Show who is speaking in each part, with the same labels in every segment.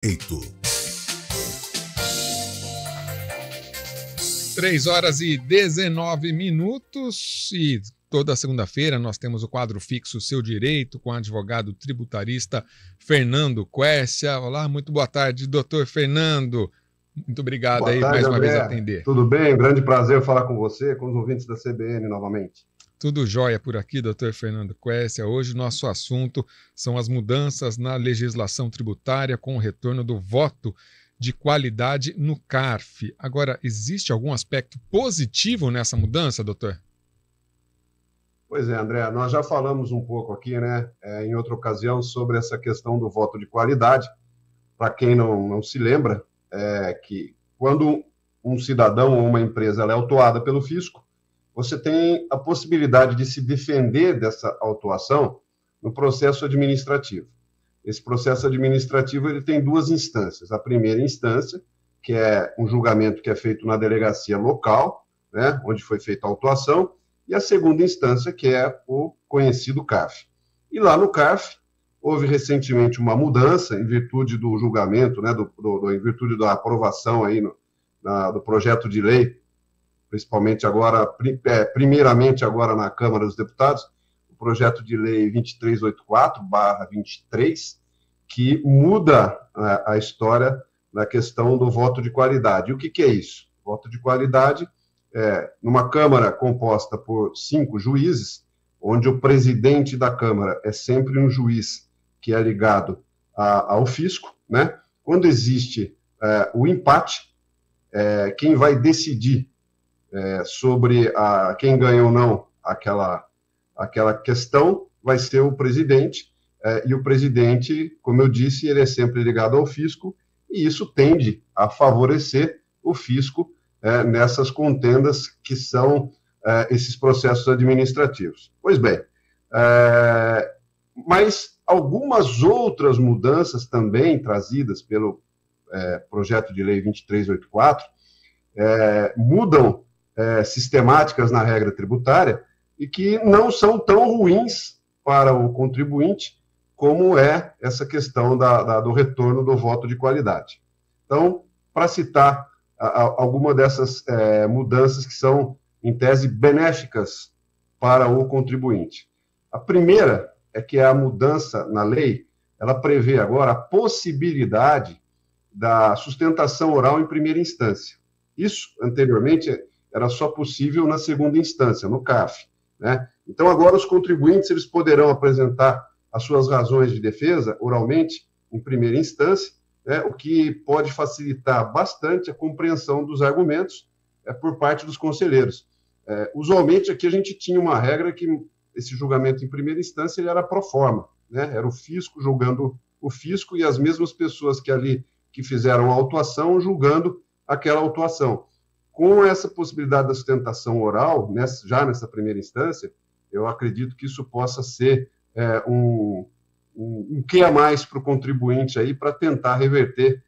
Speaker 1: Eito.
Speaker 2: 3h19 e toda segunda-feira nós temos o quadro fixo Seu Direito com o advogado tributarista Fernando Quercia. Olá, muito boa tarde, doutor Fernando. Muito obrigado
Speaker 3: Boa
Speaker 2: aí
Speaker 3: tarde,
Speaker 2: mais uma vez
Speaker 3: André.
Speaker 2: atender.
Speaker 3: Tudo bem? Grande prazer falar com você, com os ouvintes da CBN novamente.
Speaker 2: Tudo jóia por aqui, doutor Fernando Quercia. Hoje nosso assunto são as mudanças na legislação tributária com o retorno do voto de qualidade no CARF. Agora, existe algum aspecto positivo nessa mudança, doutor?
Speaker 3: Pois é, André, nós já falamos um pouco aqui, né, em outra ocasião, sobre essa questão do voto de qualidade. Para quem não se lembra, que quando um cidadão ou uma empresa ela é autuada pelo fisco, você tem a possibilidade de se defender dessa autuação no processo administrativo. Esse processo administrativo ele tem duas instâncias. A primeira instância, que é um julgamento que é feito na delegacia local, né, onde foi feita a autuação, e a segunda instância, que é o conhecido CARF. E lá no CARF, houve recentemente uma mudança em virtude do julgamento, né, em virtude da aprovação aí do projeto de lei, principalmente agora, primeiramente agora na Câmara dos Deputados, o projeto de lei 2384/23, que muda a história na questão do voto de qualidade. E o que é isso? Voto de qualidade é numa Câmara composta por 5 juízes, onde o presidente da Câmara é sempre um juiz que é ligado ao fisco, né? Quando existe o empate, quem vai decidir sobre quem ganha ou não aquela questão vai ser o presidente, e o presidente, como eu disse, ele é sempre ligado ao fisco, e isso tende a favorecer o fisco nessas contendas que são esses processos administrativos. Pois bem, mas algumas outras mudanças também trazidas pelo projeto de lei 2384 mudam sistemáticas na regra tributária e que não são tão ruins para o contribuinte como é essa questão do retorno do voto de qualidade. Então, para citar alguma dessas mudanças que são, em tese, benéficas para o contribuinte. A primeira é que a mudança na lei, ela prevê agora a possibilidade da sustentação oral em primeira instância. Isso, anteriormente, era só possível na segunda instância, no CARF, né? Então, agora os contribuintes eles poderão apresentar as suas razões de defesa oralmente em primeira instância, né, o que pode facilitar bastante a compreensão dos argumentos por parte dos conselheiros. Usualmente, aqui a gente tinha uma regra que esse julgamento em primeira instância ele era pro forma, né? Era o fisco julgando o fisco e as mesmas pessoas que fizeram a autuação julgando aquela autuação. Com essa possibilidade da sustentação oral, já nessa primeira instância, eu acredito que isso possa ser um que a mais para o contribuinte aí para tentar reverter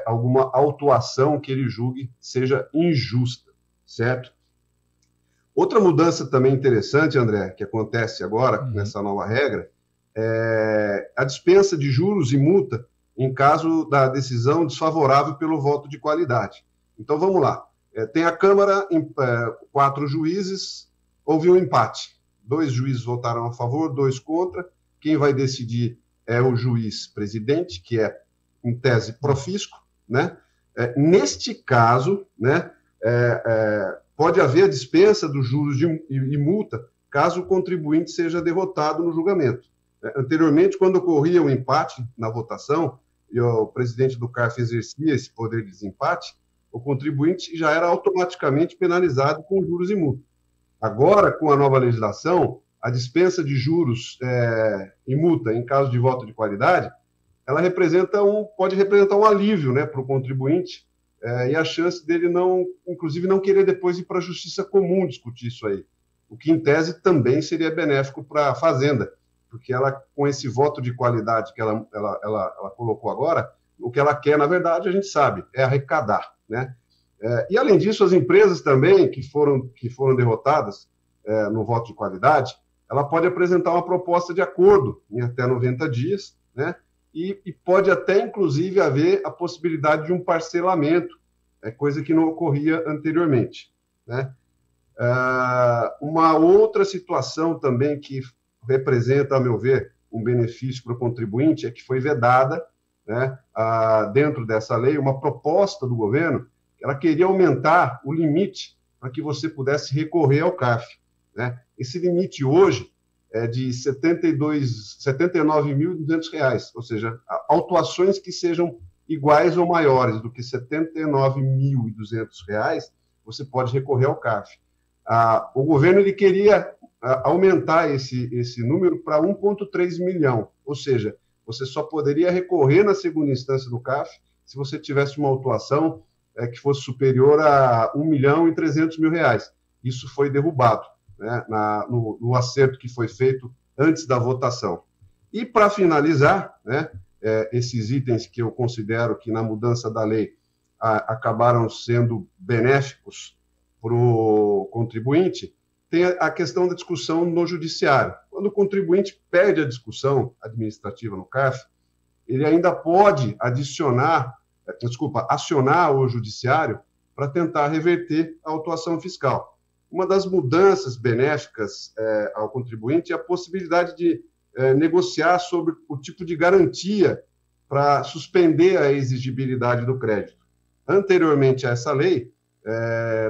Speaker 3: alguma autuação que ele julgue seja injusta, certo? Outra mudança também interessante, André, que acontece agora nessa nova regra, é a dispensa de juros e multa em caso da decisão desfavorável pelo voto de qualidade. Então, vamos lá. Tem a Câmara, 4 juízes, houve um empate. 2 juízes votaram a favor, 2 contra. Quem vai decidir é o juiz presidente, que é, em tese, profisco, né? Neste caso, né, pode haver a dispensa dos juros e multa, caso o contribuinte seja derrotado no julgamento. Anteriormente, quando ocorria um empate na votação, e o presidente do CARF exercia esse poder de desempate, o contribuinte já era automaticamente penalizado com juros e multa. Agora, com a nova legislação, a dispensa de juros e multa em caso de voto de qualidade, ela pode representar um alívio, né, para o contribuinte, e a chance dele inclusive não querer depois ir para a justiça comum discutir isso aí, o que em tese também seria benéfico para a Fazenda, porque ela, com esse voto de qualidade que ela colocou agora, o que ela quer, na verdade, a gente sabe, é arrecadar, né? E, além disso, as empresas também que foram derrotadas no voto de qualidade, ela pode apresentar uma proposta de acordo em até 90 dias, né? e pode até, inclusive, haver a possibilidade de um parcelamento, coisa que não ocorria anteriormente, né? Uma outra situação também que representa, a meu ver, um benefício para o contribuinte é que foi vedada, né, dentro dessa lei, uma proposta do governo, ela queria aumentar o limite para que você pudesse recorrer ao CARF, né? Esse limite hoje é de R$ 79.200, ou seja, autuações que sejam iguais ou maiores do que R$ 79.200, você pode recorrer ao CARF. O governo ele queria aumentar esse número para 1,3 milhão, ou seja, você só poderia recorrer na segunda instância do CARF se você tivesse uma autuação que fosse superior a R$ 1.300.000. Isso foi derrubado, né, no acerto que foi feito antes da votação. E, para finalizar, né, esses itens que eu considero que, na mudança da lei, acabaram sendo benéficos para o contribuinte, tem a questão da discussão no judiciário. Quando o contribuinte perde a discussão administrativa no CARF, ele ainda pode acionar o judiciário para tentar reverter a autuação fiscal. Uma das mudanças benéficas ao contribuinte é a possibilidade de negociar sobre o tipo de garantia para suspender a exigibilidade do crédito. Anteriormente a essa lei,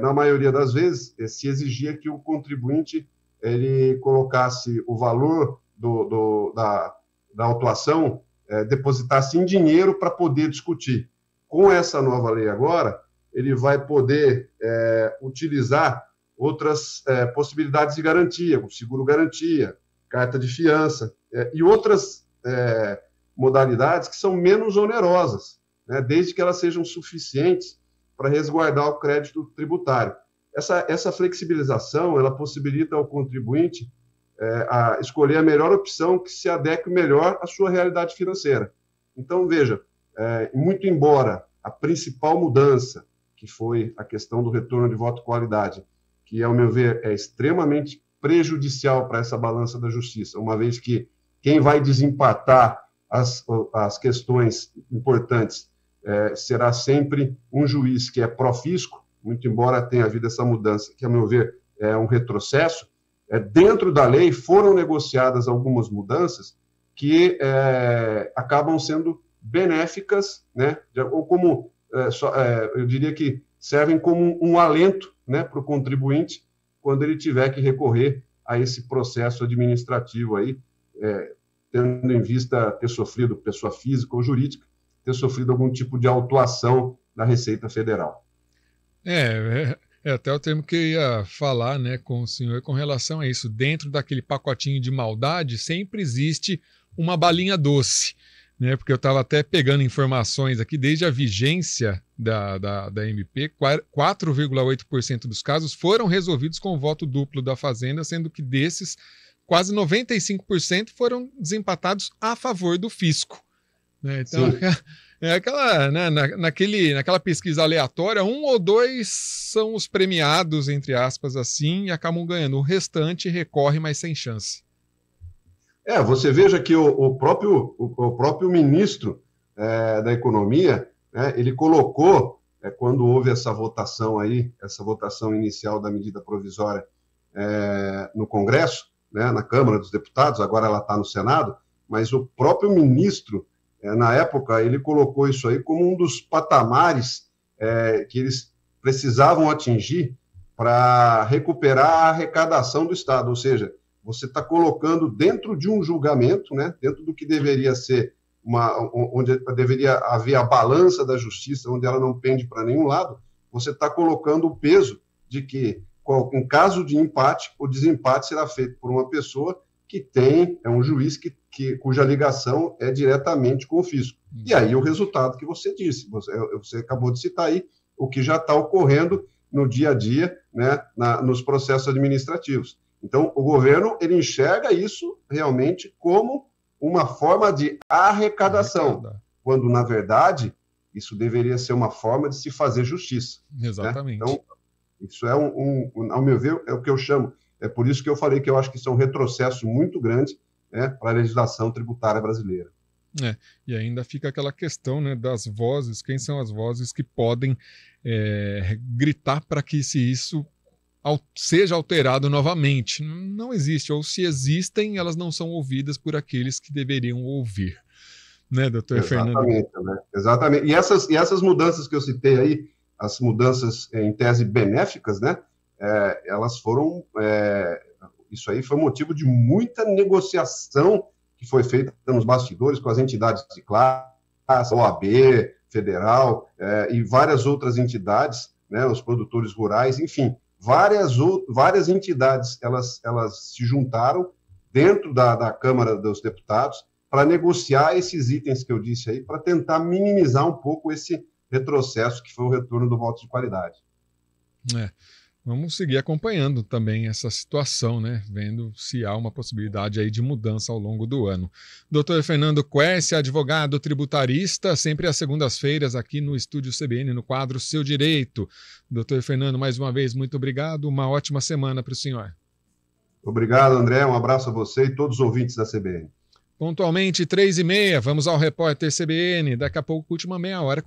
Speaker 3: na maioria das vezes, se exigia que o contribuinte ele colocasse o valor da autuação, depositasse em dinheiro para poder discutir. Com essa nova lei agora, ele vai poder utilizar outras possibilidades de garantia, como seguro-garantia, carta de fiança, e outras modalidades que são menos onerosas, né, desde que elas sejam suficientes para resguardar o crédito tributário. Essa flexibilização, ela possibilita ao contribuinte a escolher a melhor opção que se adeque melhor à sua realidade financeira. Então, veja, muito embora a principal mudança, que foi a questão do retorno de voto-qualidade, que, ao meu ver, é extremamente prejudicial para essa balança da justiça, uma vez que quem vai desempatar as questões importantes será sempre um juiz que é pró-fisco, muito embora tenha havido essa mudança, que, ao meu ver, é um retrocesso. Dentro da lei foram negociadas algumas mudanças que acabam sendo benéficas, né, ou como, eu diria que servem como um alento, né, para o contribuinte quando ele tiver que recorrer a esse processo administrativo aí, tendo em vista ter sofrido, pessoa física ou jurídica, ter sofrido algum tipo de autuação da Receita Federal.
Speaker 2: É até o termo que eu ia falar, né, com o senhor com relação a isso. Dentro daquele pacotinho de maldade sempre existe uma balinha doce, né, porque eu estava até pegando informações aqui, desde a vigência da MP, 4,8% dos casos foram resolvidos com o voto duplo da Fazenda, sendo que desses, quase 95% foram desempatados a favor do fisco. Né? Então, aquela, né, naquela pesquisa aleatória, 1 ou 2 são os premiados, entre aspas, assim, e acabam ganhando. O restante recorre, mas sem chance.
Speaker 3: Você veja que o próprio ministro da Economia, né, ele colocou, quando houve essa votação inicial da medida provisória no Congresso, né, na Câmara dos Deputados, agora ela está no Senado, mas o próprio ministro, na época, ele colocou isso aí como um dos patamares que eles precisavam atingir para recuperar a arrecadação do Estado, ou seja, você está colocando dentro de um julgamento, né, dentro do que deveria ser onde deveria haver a balança da justiça, onde ela não pende para nenhum lado, você está colocando o peso de que, em caso de empate, o desempate será feito por uma pessoa que é um juiz cuja ligação é diretamente com o fisco. E aí o resultado que você disse, você acabou de citar aí, o que já está ocorrendo no dia a dia, né, nos processos administrativos. Então, o governo ele enxerga isso realmente como uma forma de arrecadação, quando, na verdade, isso deveria ser uma forma de se fazer justiça.
Speaker 2: Exatamente.
Speaker 3: Né? Então, isso ao meu ver, é o que eu chamo. É por isso que eu falei que eu acho que isso é um retrocesso muito grande, né, para a legislação tributária brasileira.
Speaker 2: E ainda fica aquela questão, né, das vozes, quem são as vozes que podem gritar para que isso seja alterado novamente. Não existe, ou se existem, elas não são ouvidas por aqueles que deveriam ouvir. Né, doutor Fernando?
Speaker 3: Né? Exatamente. E essas mudanças que eu citei aí, as mudanças em tese benéficas, né, elas foram... isso aí foi motivo de muita negociação que foi feita nos bastidores com as entidades de classe, OAB, federal, e várias outras entidades, né, os produtores rurais, enfim, várias entidades, elas se juntaram dentro da Câmara dos Deputados para negociar esses itens que eu disse aí, para tentar minimizar um pouco esse retrocesso que foi o retorno do voto de qualidade.
Speaker 2: Vamos seguir acompanhando também essa situação, né? Vendo se há uma possibilidade aí de mudança ao longo do ano. Doutor Fernando Quercia, advogado tributarista, sempre às segundas-feiras aqui no Estúdio CBN, no quadro Seu Direito. Doutor Fernando, mais uma vez, muito obrigado. Uma ótima semana para o senhor.
Speaker 3: Obrigado, André. Um abraço a você e todos os ouvintes da CBN.
Speaker 2: Pontualmente, 3h30, vamos ao Repórter CBN. Daqui a pouco, última meia hora.